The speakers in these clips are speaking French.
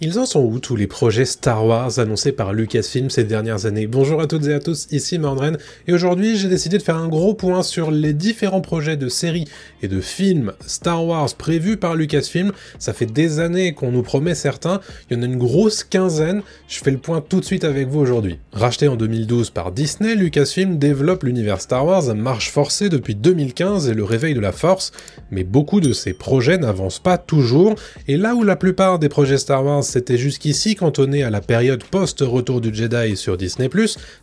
Ils en sont où tous les projets Star Wars annoncés par Lucasfilm ces dernières années? Bonjour à toutes et à tous, ici Mordren, et aujourd'hui j'ai décidé de faire un gros point sur les différents projets de séries et de films Star Wars prévus par Lucasfilm. Ça fait des années qu'on nous promet certains, il y en a une grosse quinzaine, je fais le point tout de suite avec vous aujourd'hui. Racheté en 2012 par Disney, Lucasfilm développe l'univers Star Wars à marche forcée depuis 2015 et le réveil de la Force, mais beaucoup de ces projets n'avancent pas toujours, et là où la plupart des projets Star Wars s'était jusqu'ici cantonné à la période post-retour du Jedi sur Disney+,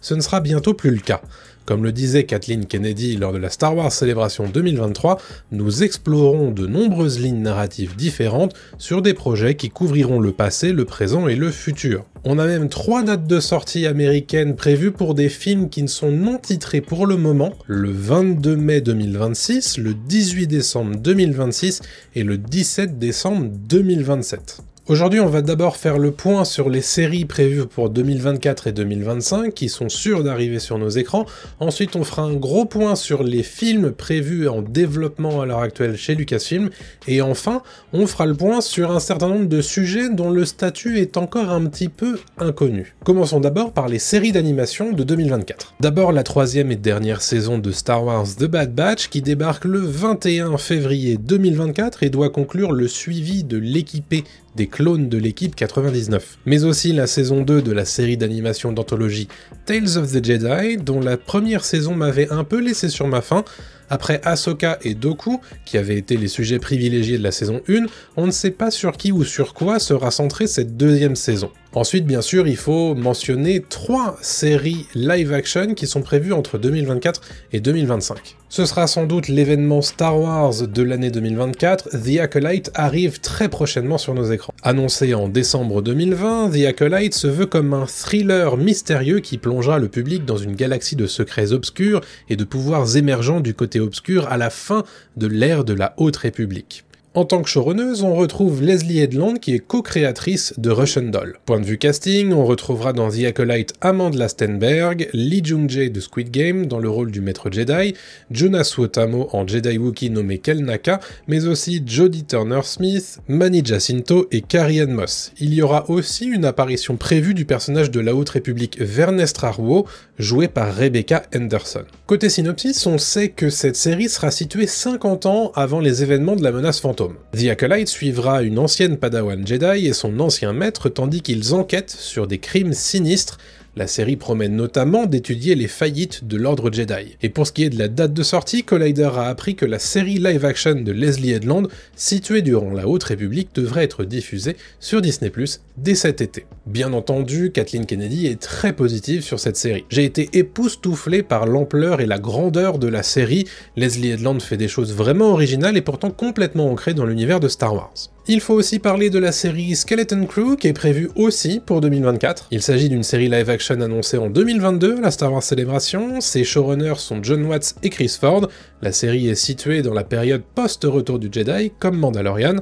ce ne sera bientôt plus le cas. Comme le disait Kathleen Kennedy lors de la Star Wars Célébration 2023, nous explorerons de nombreuses lignes narratives différentes sur des projets qui couvriront le passé, le présent et le futur. On a même 3 dates de sortie américaines prévues pour des films qui ne sont non titrés pour le moment, le 22 mai 2026, le 18 décembre 2026 et le 17 décembre 2027. Aujourd'hui, on va d'abord faire le point sur les séries prévues pour 2024 et 2025 qui sont sûres d'arriver sur nos écrans. Ensuite, on fera un gros point sur les films prévus en développement à l'heure actuelle chez Lucasfilm. Et enfin, on fera le point sur un certain nombre de sujets dont le statut est encore un petit peu inconnu. Commençons d'abord par les séries d'animation de 2024. D'abord, la 3e et dernière saison de Star Wars The Bad Batch qui débarque le 21 février 2024 et doit conclure le suivi de l'équipée des clones de l'équipe 99, mais aussi la saison 2 de la série d'animation d'anthologie Tales of the Jedi, dont la première saison m'avait un peu laissé sur ma faim. Après Ahsoka et Dooku, qui avaient été les sujets privilégiés de la saison 1, on ne sait pas sur qui ou sur quoi sera centrée cette deuxième saison. Ensuite, bien sûr, il faut mentionner 3 séries live-action qui sont prévues entre 2024 et 2025. Ce sera sans doute l'événement Star Wars de l'année 2024, The Acolyte arrive très prochainement sur nos écrans. Annoncé en décembre 2020, The Acolyte se veut comme un thriller mystérieux qui plongera le public dans une galaxie de secrets obscurs et de pouvoirs émergents du côté obscur à la fin de l'ère de la Haute République. En tant que showrunneuse, on retrouve Leslie Headland qui est co-créatrice de Russian Doll. Point de vue casting, on retrouvera dans The Acolyte Amandla Stenberg, Lee Jung-jae de Squid Game dans le rôle du maître Jedi, Jonas Suotamo en Jedi Wookiee nommé Kel Naka, mais aussi Jodie Turner-Smith, Mani Jacinto et Carrie-Anne Moss. Il y aura aussi une apparition prévue du personnage de la Haute République Vernestra Rwoh, joué par Rebecca Henderson. Côté synopsis, on sait que cette série sera située 50 ans avant les événements de la menace fantôme. The Acolyte suivra une ancienne Padawan Jedi et son ancien maître tandis qu'ils enquêtent sur des crimes sinistres. La série promet notamment d'étudier les faillites de l'ordre Jedi. Et pour ce qui est de la date de sortie, Collider a appris que la série live-action de Leslie Headland, située durant la Haute République, devrait être diffusée sur Disney+, dès cet été. Bien entendu, Kathleen Kennedy est très positive sur cette série. J'ai été époustouflé par l'ampleur et la grandeur de la série. Leslie Headland fait des choses vraiment originales et pourtant complètement ancrées dans l'univers de Star Wars. Il faut aussi parler de la série Skeleton Crew qui est prévue aussi pour 2024. Il s'agit d'une série live-action annoncée en 2022 à la Star Wars Célébration. Ses showrunners sont John Watts et Chris Ford. La série est située dans la période post-retour du Jedi, comme Mandalorian.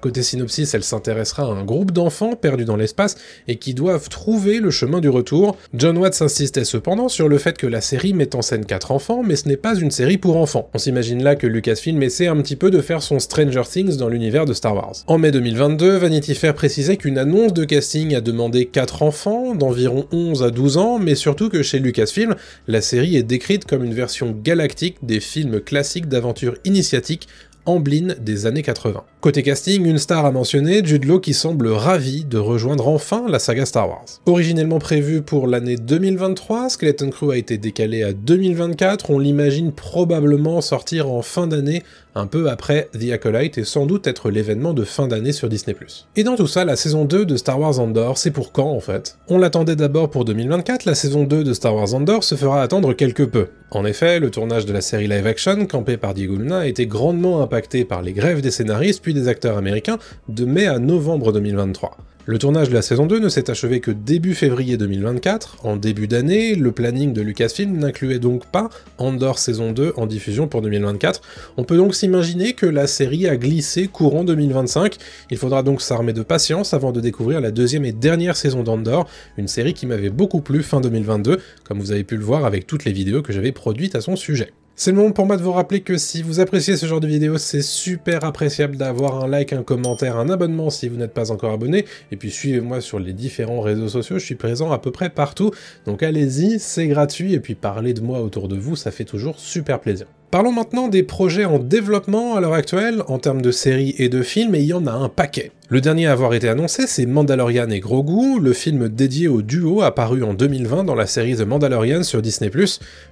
Côté synopsis, elle s'intéressera à un groupe d'enfants perdus dans l'espace et qui doivent trouver le chemin du retour. John Watts insistait cependant sur le fait que la série met en scène 4 enfants, mais ce n'est pas une série pour enfants. On s'imagine là que Lucasfilm essaie un petit peu de faire son Stranger Things dans l'univers de Star Wars. En mai 2022, Vanity Fair précisait qu'une annonce de casting a demandé 4 enfants, d'environ 11 à 12 ans, mais surtout que chez Lucasfilm, la série est décrite comme une version galactique des films classiques d'aventure initiatique Amblin des années 80. Côté casting, une star à mentionner, Jude Law qui semble ravi de rejoindre enfin la saga Star Wars. Originellement prévu pour l'année 2023, Skeleton Crew a été décalé à 2024, on l'imagine probablement sortir en fin d'année, un peu après The Acolyte et sans doute être l'événement de fin d'année sur Disney+. Et dans tout ça, la saison 2 de Star Wars Andor, c'est pour quand en fait? On l'attendait d'abord pour 2024, la saison 2 de Star Wars Andor se fera attendre quelque peu. En effet, le tournage de la série live-action, campé par Diego Luna, a été grandement impacté par les grèves des scénaristes puis des acteurs américains de mai à novembre 2023. Le tournage de la saison 2 ne s'est achevé que début février 2024. En début d'année, le planning de Lucasfilm n'incluait donc pas Andor saison 2 en diffusion pour 2024. On peut donc s'imaginer que la série a glissé courant 2025. Il faudra donc s'armer de patience avant de découvrir la deuxième et dernière saison d'Andor, une série qui m'avait beaucoup plu fin 2022, comme vous avez pu le voir avec toutes les vidéos que j'avais produites à son sujet. C'est le moment pour moi de vous rappeler que si vous appréciez ce genre de vidéo, c'est super appréciable d'avoir un like, un commentaire, un abonnement si vous n'êtes pas encore abonné, et puis suivez-moi sur les différents réseaux sociaux, je suis présent à peu près partout, donc allez-y, c'est gratuit, et puis parlez de moi autour de vous, ça fait toujours super plaisir. Parlons maintenant des projets en développement à l'heure actuelle, en termes de séries et de films, et il y en a un paquet. Le dernier à avoir été annoncé, c'est Mandalorian et Grogu, le film dédié au duo apparu en 2020 dans la série The Mandalorian sur Disney+.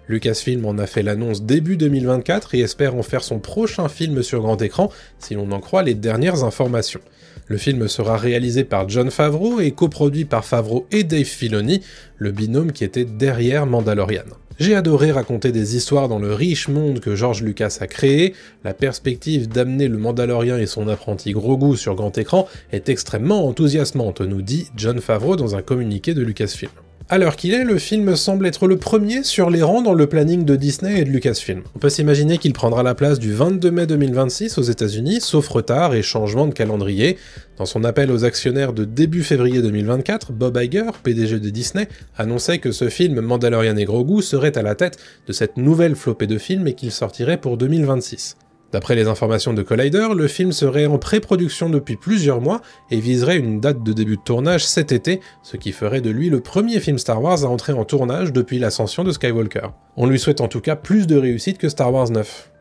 Lucasfilm en a fait l'annonce début 2024 et espère en faire son prochain film sur grand écran, si l'on en croit les dernières informations. Le film sera réalisé par Jon Favreau et coproduit par Favreau et Dave Filoni, le binôme qui était derrière Mandalorian. J'ai adoré raconter des histoires dans le riche monde que George Lucas a créé, la perspective d'amener le Mandalorien et son apprenti Grogu sur grand écran est extrêmement enthousiasmante, nous dit Jon Favreau dans un communiqué de Lucasfilm. À l'heure qu'il est, le film semble être le premier sur les rangs dans le planning de Disney et de Lucasfilm. On peut s'imaginer qu'il prendra la place du 22 mai 2026 aux États-Unis, sauf retard et changement de calendrier. Dans son appel aux actionnaires de début février 2024, Bob Iger, PDG de Disney, annonçait que ce film Mandalorian et Grogu serait à la tête de cette nouvelle flopée de films et qu'il sortirait pour 2026. D'après les informations de Collider, le film serait en pré-production depuis plusieurs mois et viserait une date de début de tournage cet été, ce qui ferait de lui le premier film Star Wars à entrer en tournage depuis l'ascension de Skywalker. On lui souhaite en tout cas plus de réussite que Star Wars 9.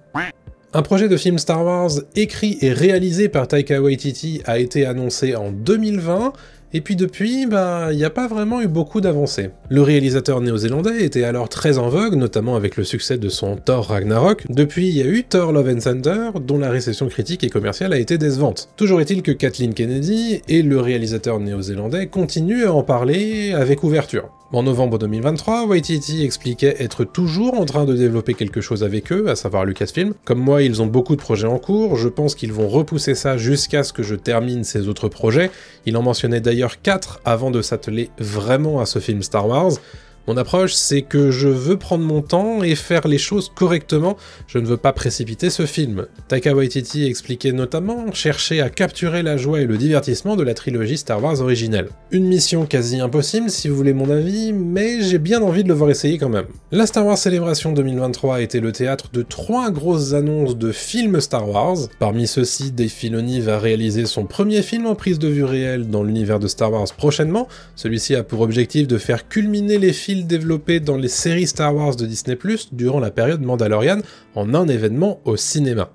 Un projet de film Star Wars écrit et réalisé par Taika Waititi a été annoncé en 2020, et puis depuis, il n'y a pas vraiment eu beaucoup d'avancées. Le réalisateur néo-zélandais était alors très en vogue, notamment avec le succès de son Thor Ragnarok. Depuis, il y a eu Thor Love and Thunder, dont la réception critique et commerciale a été décevante. Toujours est-il que Kathleen Kennedy et le réalisateur néo-zélandais continuent à en parler avec ouverture. En novembre 2023, Waititi expliquait être toujours en train de développer quelque chose avec eux, à savoir Lucasfilm. Comme moi, ils ont beaucoup de projets en cours, je pense qu'ils vont repousser ça jusqu'à ce que je termine ces autres projets. Il en mentionnait d'ailleurs 4 avant de s'atteler vraiment à ce film Star Wars. Mon approche, c'est que je veux prendre mon temps et faire les choses correctement, je ne veux pas précipiter ce film. Taika Waititi expliquait notamment chercher à capturer la joie et le divertissement de la trilogie Star Wars originelle. Une mission quasi impossible si vous voulez mon avis, mais j'ai bien envie de le voir essayer quand même. La Star Wars Celebration 2023 a été le théâtre de 3 grosses annonces de films Star Wars. Parmi ceux-ci, Dave Filoni va réaliser son premier film en prise de vue réelle dans l'univers de Star Wars prochainement. Celui-ci a pour objectif de faire culminer les films développés dans les séries Star Wars de Disney+, durant la période Mandalorian, en un événement au cinéma.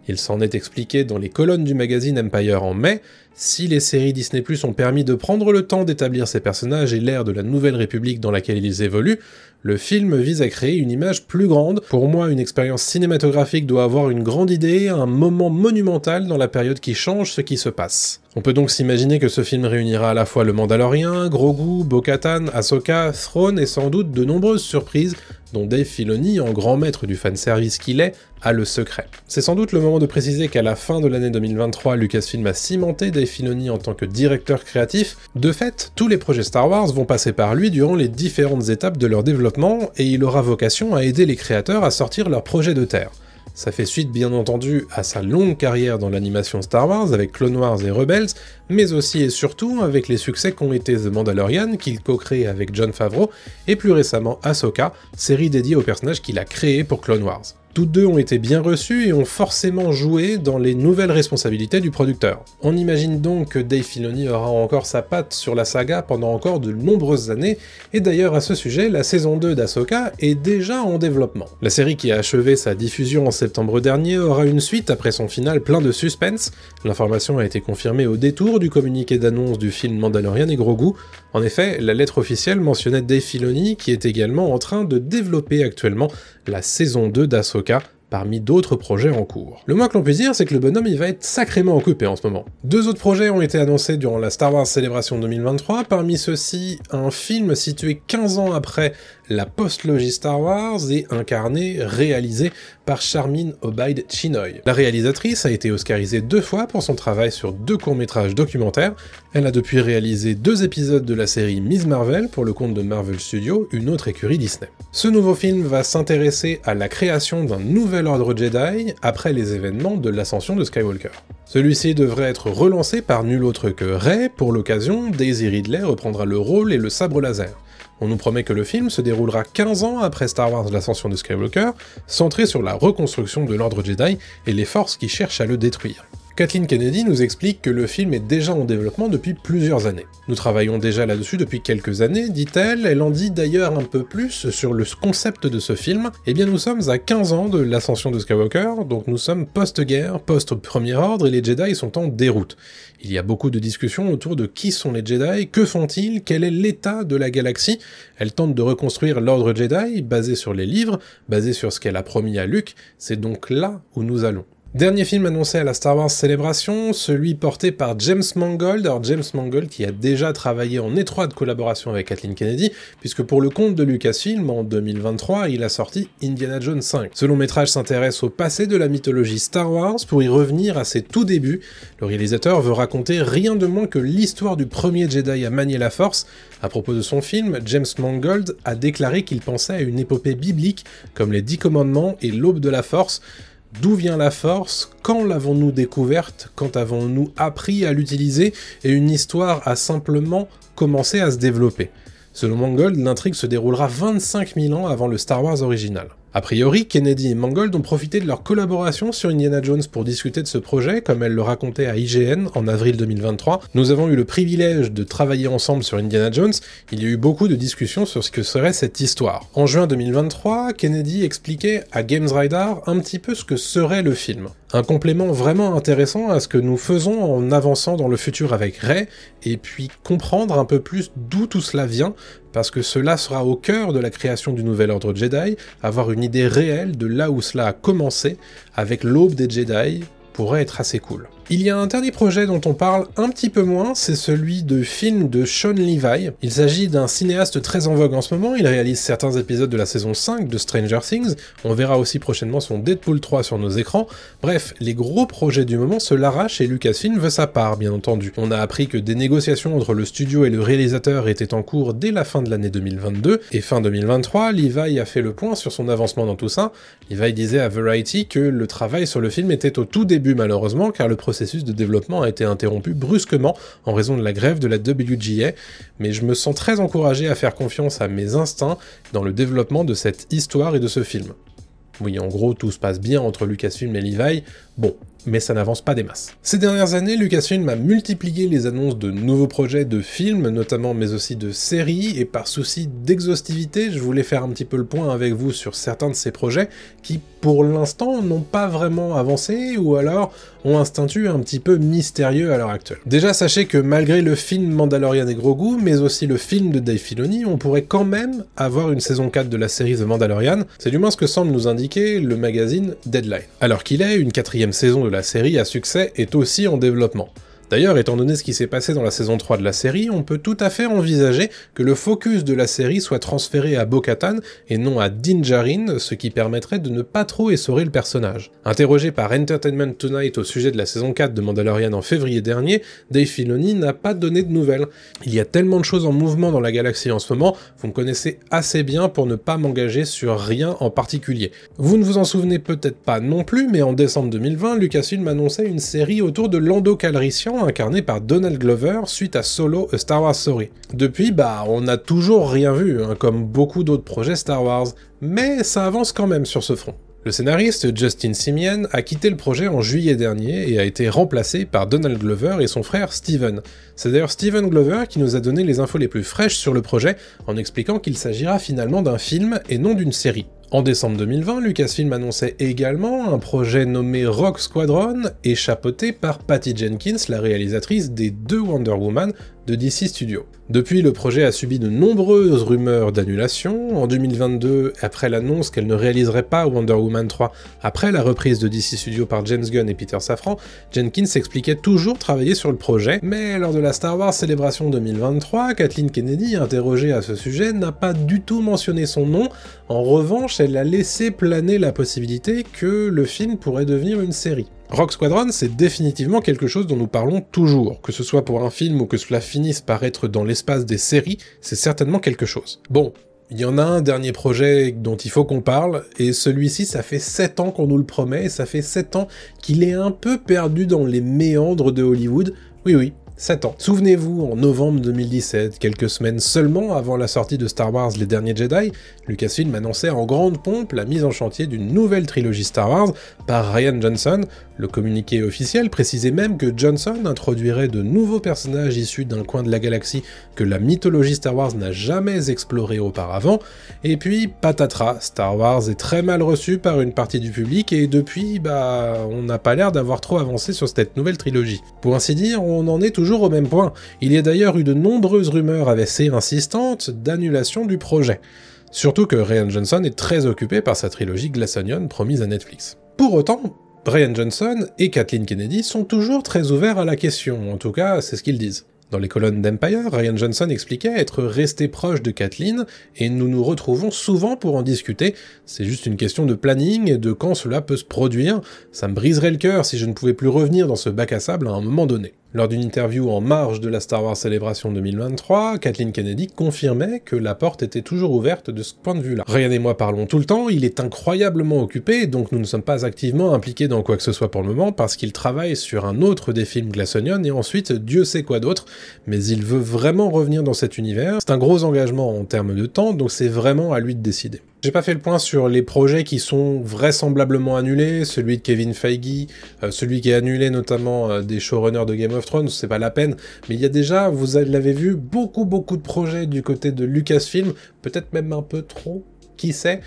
Il s'en est expliqué dans les colonnes du magazine Empire en mai. Si les séries Disney+ ont permis de prendre le temps d'établir ces personnages et l'ère de la Nouvelle République dans laquelle ils évoluent, le film vise à créer une image plus grande. Pour moi, une expérience cinématographique doit avoir une grande idée, un moment monumental dans la période qui change ce qui se passe. On peut donc s'imaginer que ce film réunira à la fois le Mandalorien, Grogu, Bo-Katan, Ahsoka, Thrawn et sans doute de nombreuses surprises dont Dave Filoni, en grand maître du fanservice qu'il est, a le secret. C'est sans doute le moment de préciser qu'à la fin de l'année 2023, Lucasfilm a cimenté Dave Filoni en tant que directeur créatif. De fait, tous les projets Star Wars vont passer par lui durant les différentes étapes de leur développement, et il aura vocation à aider les créateurs à sortir leurs projets de terre. Ça fait suite bien entendu à sa longue carrière dans l'animation Star Wars avec Clone Wars et Rebels, mais aussi et surtout avec les succès qu'ont été The Mandalorian, qu'il co-crée avec Jon Favreau, et plus récemment Ahsoka, série dédiée au personnage qu'il a créé pour Clone Wars. Toutes deux ont été bien reçues et ont forcément joué dans les nouvelles responsabilités du producteur. On imagine donc que Dave Filoni aura encore sa patte sur la saga pendant encore de nombreuses années, et d'ailleurs à ce sujet, la saison 2 d'Ahsoka est déjà en développement. La série qui a achevé sa diffusion en septembre dernier aura une suite après son final plein de suspense. L'information a été confirmée au détour du communiqué d'annonce du film Mandalorian et Grogu. En effet, la lettre officielle mentionnait Dave Filoni qui est également en train de développer actuellement la saison 2 d'Ahsoka, parmi d'autres projets en cours. Le moins que l'on puisse dire, c'est que le bonhomme il va être sacrément occupé en ce moment. 2 autres projets ont été annoncés durant la Star Wars Celebration 2023, parmi ceux-ci un film situé 15 ans après la post-logie Star Wars et incarné, réalisé par Charmin Obaid Chinoy. La réalisatrice a été oscarisée 2 fois pour son travail sur 2 courts-métrages documentaires. Elle a depuis réalisé 2 épisodes de la série Ms. Marvel pour le compte de Marvel Studios, une autre écurie Disney. Ce nouveau film va s'intéresser à la création d'un nouvel ordre Jedi après les événements de l'ascension de Skywalker. Celui-ci devrait être relancé par nul autre que Rey. Pour l'occasion, Daisy Ridley reprendra le rôle et le sabre laser. On nous promet que le film se déroulera 15 ans après Star Wars l'ascension de Skywalker, centré sur la reconstruction de l'ordre Jedi et les forces qui cherchent à le détruire. Kathleen Kennedy nous explique que le film est déjà en développement depuis plusieurs années. Nous travaillons déjà là-dessus depuis quelques années, dit-elle, elle en dit d'ailleurs un peu plus sur le concept de ce film. Eh bien nous sommes à 15 ans de l'ascension de Skywalker, donc nous sommes post-guerre, post-Premier Ordre, et les Jedi sont en déroute. Il y a beaucoup de discussions autour de qui sont les Jedi, que font-ils, quel est l'état de la galaxie. Elle tente de reconstruire l'ordre Jedi, basé sur les livres, basé sur ce qu'elle a promis à Luke, c'est donc là où nous allons. Dernier film annoncé à la Star Wars Celebration, celui porté par James Mangold. Alors James Mangold qui a déjà travaillé en étroite collaboration avec Kathleen Kennedy, puisque pour le compte de Lucasfilm, en 2023, il a sorti Indiana Jones 5. Ce long métrage s'intéresse au passé de la mythologie Star Wars pour y revenir à ses tout débuts. Le réalisateur veut raconter rien de moins que l'histoire du premier Jedi à manier la Force. À propos de son film, James Mangold a déclaré qu'il pensait à une épopée biblique comme les 10 commandements et l'aube de la Force. D'où vient la Force? Quand l'avons-nous découverte? Quand avons-nous appris à l'utiliser? Et une histoire a simplement commencé à se développer. Selon Mangold, l'intrigue se déroulera 25 000 ans avant le Star Wars original. A priori, Kennedy et Mangold ont profité de leur collaboration sur Indiana Jones pour discuter de ce projet, comme elle le racontait à IGN en avril 2023. Nous avons eu le privilège de travailler ensemble sur Indiana Jones, il y a eu beaucoup de discussions sur ce que serait cette histoire. En juin 2023, Kennedy expliquait à Games Radar un petit peu ce que serait le film. Un complément vraiment intéressant à ce que nous faisons en avançant dans le futur avec Rey, et puis comprendre un peu plus d'où tout cela vient, parce que cela sera au cœur de la création du nouvel ordre Jedi, avoir une idée réelle de là où cela a commencé, avec l'aube des Jedi, pourrait être assez cool. Il y a un dernier projet dont on parle un petit peu moins, c'est celui de film de Shawn Levy. Il s'agit d'un cinéaste très en vogue en ce moment, il réalise certains épisodes de la saison 5 de Stranger Things, on verra aussi prochainement son Deadpool 3 sur nos écrans. Bref, les gros projets du moment se l'arrachent et Lucasfilm veut sa part, bien entendu. On a appris que des négociations entre le studio et le réalisateur étaient en cours dès la fin de l'année 2022, et fin 2023, Levy a fait le point sur son avancement dans tout ça. Levy disait à Variety que le travail sur le film était au tout début malheureusement, car le processus de développement a été interrompu brusquement en raison de la grève de la WGA, mais je me sens très encouragé à faire confiance à mes instincts dans le développement de cette histoire et de ce film. Oui, en gros, tout se passe bien entre Lucasfilm et Levy, bon, mais ça n'avance pas des masses. Ces dernières années, Lucasfilm a multiplié les annonces de nouveaux projets de films, notamment mais aussi de séries, et par souci d'exhaustivité, je voulais faire un petit peu le point avec vous sur certains de ces projets qui, pour l'instant, n'ont pas vraiment avancé, ou alors ont un statut un petit peu mystérieux à l'heure actuelle. Déjà, sachez que malgré le film Mandalorian et Grogu, mais aussi le film de Dave Filoni, on pourrait quand même avoir une saison 4 de la série The Mandalorian, c'est du moins ce que semble nous indiquer le magazine Deadline. Alors qu'il est, une 4e saison de la série à succès est aussi en développement. D'ailleurs, étant donné ce qui s'est passé dans la saison 3 de la série, on peut tout à fait envisager que le focus de la série soit transféré à Bo-Katan et non à Din Djarin, ce qui permettrait de ne pas trop essorer le personnage. Interrogé par Entertainment Tonight au sujet de la saison 4 de Mandalorian en février dernier, Dave Filoni n'a pas donné de nouvelles. Il y a tellement de choses en mouvement dans la galaxie en ce moment, vous me connaissez assez bien pour ne pas m'engager sur rien en particulier. Vous ne vous en souvenez peut-être pas non plus, mais en décembre 2020, Lucasfilm annonçait une série autour de Lando Calrissian, incarné par Donald Glover suite à Solo A Star Wars Story. Depuis, on n'a toujours rien vu, comme beaucoup d'autres projets Star Wars, mais ça avance quand même sur ce front. Le scénariste Justin Simien a quitté le projet en juillet dernier et a été remplacé par Donald Glover et son frère Steven. C'est d'ailleurs Steven Glover qui nous a donné les infos les plus fraîches sur le projet en expliquant qu'il s'agira finalement d'un film et non d'une série. En décembre 2020, Lucasfilm annonçait également un projet nommé Rogue Squadron et chapeauté par Patty Jenkins, la réalisatrice des 2 Wonder Woman de DC Studios. Depuis, le projet a subi de nombreuses rumeurs d'annulation. En 2022, après l'annonce qu'elle ne réaliserait pas Wonder Woman 3 après la reprise de DC Studios par James Gunn et Peter Safran, Jenkins expliquait toujours travailler sur le projet, mais lors de la Star Wars Celebration 2023, Kathleen Kennedy, interrogée à ce sujet, n'a pas du tout mentionné son nom. En revanche, elle a laissé planer la possibilité que le film pourrait devenir une série. Rogue Squadron, c'est définitivement quelque chose dont nous parlons toujours. Que ce soit pour un film ou que cela finisse par être dans l'espace des séries, c'est certainement quelque chose. Bon, il y en a un dernier projet dont il faut qu'on parle, et celui-ci, ça fait 7 ans qu'on nous le promet, et ça fait 7 ans qu'il est un peu perdu dans les méandres de Hollywood. Oui, 7 ans. Souvenez-vous, en novembre 2017, quelques semaines seulement avant la sortie de Star Wars Les Derniers Jedi, Lucasfilm annonçait en grande pompe la mise en chantier d'une nouvelle trilogie Star Wars par Rian Johnson. Le communiqué officiel précisait même que Johnson introduirait de nouveaux personnages issus d'un coin de la galaxie que la mythologie Star Wars n'a jamais exploré auparavant, et puis patatras, Star Wars est très mal reçu par une partie du public, et depuis, on n'a pas l'air d'avoir trop avancé sur cette nouvelle trilogie. Pour ainsi dire, on en est toujours au même point. Il y a d'ailleurs eu de nombreuses rumeurs assez insistantes d'annulation du projet. Surtout que Rian Johnson est très occupé par sa trilogie Glass Onion promise à Netflix. Pour autant, Rian Johnson et Kathleen Kennedy sont toujours très ouverts à la question, en tout cas c'est ce qu'ils disent. Dans les colonnes d'Empire, Rian Johnson expliquait être resté proche de Kathleen, et nous nous retrouvons souvent pour en discuter, c'est juste une question de planning et de quand cela peut se produire, ça me briserait le cœur si je ne pouvais plus revenir dans ce bac à sable à un moment donné. Lors d'une interview en marge de la Star Wars Celebration 2023, Kathleen Kennedy confirmait que la porte était toujours ouverte de ce point de vue-là. Ryan et moi parlons tout le temps, il est incroyablement occupé, donc nous ne sommes pas activement impliqués dans quoi que ce soit pour le moment, parce qu'il travaille sur un autre des films Glass Onion, et ensuite Dieu sait quoi d'autre, mais il veut vraiment revenir dans cet univers. C'est un gros engagement en termes de temps, donc c'est vraiment à lui de décider. J'ai pas fait le point sur les projets qui sont vraisemblablement annulés, celui de Kevin Feige, celui qui est annulé notamment des showrunners de Game of Thrones, c'est pas la peine, mais il y a déjà, vous l'avez vu, beaucoup de projets du côté de Lucasfilm, peut-être même un peu trop, qui sait.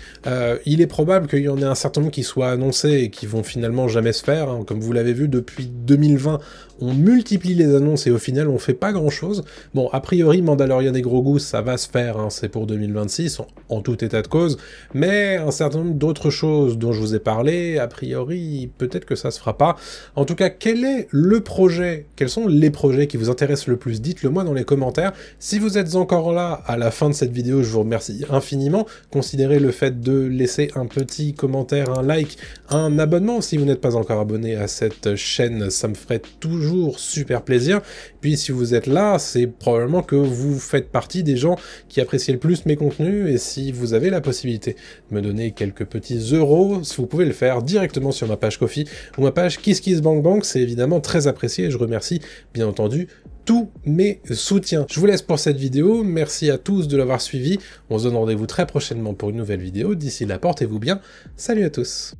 Il est probable qu'il y en ait un certain nombre qui soient annoncés et qui vont finalement jamais se faire, hein. Comme vous l'avez vu, depuis 2020, on multiplie les annonces et au final on fait pas grand chose. Bon, a priori Mandalorian et Grogu ça va se faire, hein, c'est pour 2026 en tout état de cause, mais un certain nombre d'autres choses dont je vous ai parlé, a priori peut-être que ça se fera pas. En tout cas, quel est le projet, quels sont les projets qui vous intéressent le plus? Dites-le moi dans les commentaires. Si vous êtes encore là à la fin de cette vidéo, je vous remercie infiniment. Considérez le fait de laisser un petit commentaire, un like, un abonnement si vous n'êtes pas encore abonné à cette chaîne, ça me ferait toujours super plaisir. Puis si vous êtes là, c'est probablement que vous faites partie des gens qui apprécient le plus mes contenus, et si vous avez la possibilité de me donner quelques petits euros, vous pouvez le faire directement sur ma page Ko-fi ou ma page KissKissBankBank, c'est évidemment très apprécié et je remercie bien entendu tous mes soutiens. Je vous laisse pour cette vidéo, merci à tous de l'avoir suivi, on se donne rendez-vous très prochainement pour une nouvelle vidéo, d'ici là portez-vous bien, salut à tous.